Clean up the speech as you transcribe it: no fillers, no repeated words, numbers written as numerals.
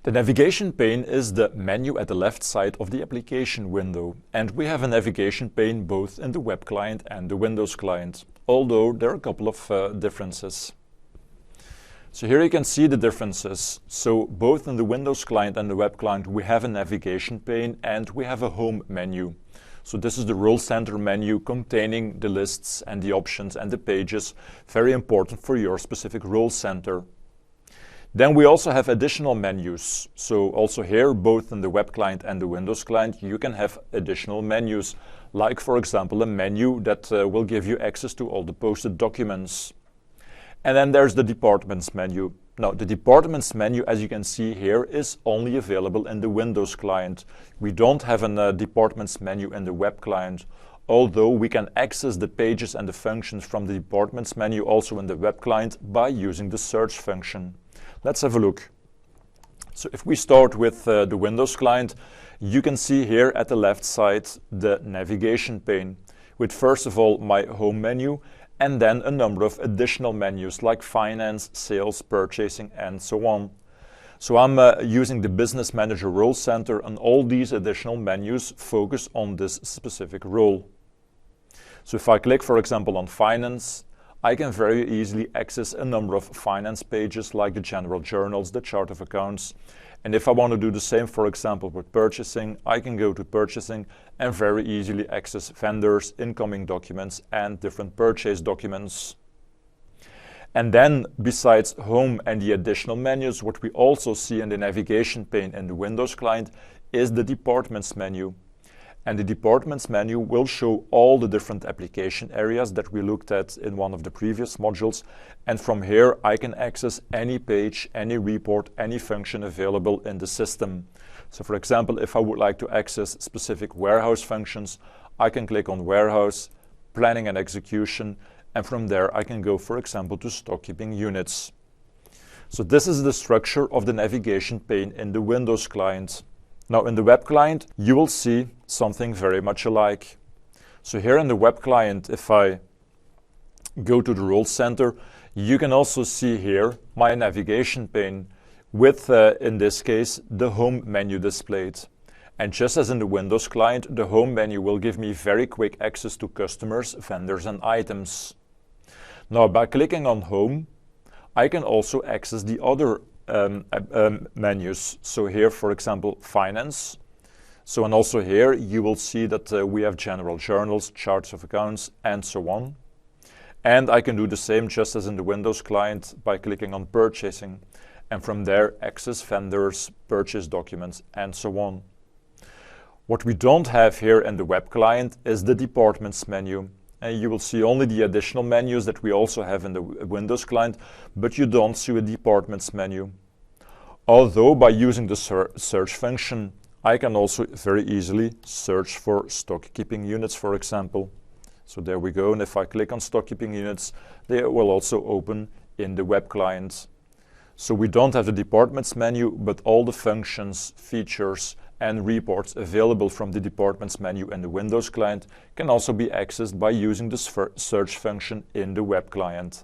The navigation pane is the menu at the left side of the application window, and we have a navigation pane both in the web client and the Windows client, although there are a couple of differences. So here you can see the differences. So both in the Windows client and the web client we have a navigation pane and we have a home menu. So this is the role center menu containing the lists and the options and the pages, very important for your specific role center. Then we also have additional menus. So also here, both in the web client and the Windows client, you can have additional menus, like for example a menu that will give you access to all the posted documents. And then there's the departments menu. Now the departments menu, as you can see here, is only available in the Windows client. We don't have a departments menu in the web client, although we can access the pages and the functions from the departments menu also in the web client by using the search function. Let's have a look. So if we start with the Windows client, you can see here at the left side the navigation pane with first of all my home menu and then a number of additional menus like finance, sales, purchasing and so on. So I'm using the Business Manager Role Center, and all these additional menus focus on this specific role. So if I click for example on finance, I can very easily access a number of finance pages like the general journals, the chart of accounts. And if I want to do the same, for example, with purchasing, I can go to purchasing and very easily access vendors, incoming documents, and different purchase documents. And then besides home and the additional menus, what we also see in the navigation pane in the Windows client is the departments menu. And the departments menu will show all the different application areas that we looked at in one of the previous modules. And from here, I can access any page, any report, any function available in the system. So for example, if I would like to access specific warehouse functions, I can click on warehouse, planning and execution, and from there I can go, for example, to stock keeping units. So this is the structure of the navigation pane in the Windows client. Now in the web client, you will see something very much alike. So here in the web client, if I go to the role center, you can also see here my navigation pane with, in this case, the home menu displayed. And just as in the Windows client, the home menu will give me very quick access to customers, vendors and items. Now by clicking on home, I can also access the other menus. So here, for example, finance. So and also here you will see that we have general journals, charts of accounts and so on. And I can do the same just as in the Windows client by clicking on purchasing, and from there access vendors, purchase documents and so on. What we don't have here in the web client is the departments menu. And you will see only the additional menus that we also have in the Windows client, but you don't see a departments menu. Although by using the search function, I can also very easily search for stock keeping units, for example. So there we go, and if I click on stock keeping units, they will also open in the web client. So we don't have the departments menu, but all the functions, features and reports available from the departments menu in the Windows client can also be accessed by using the search function in the web client.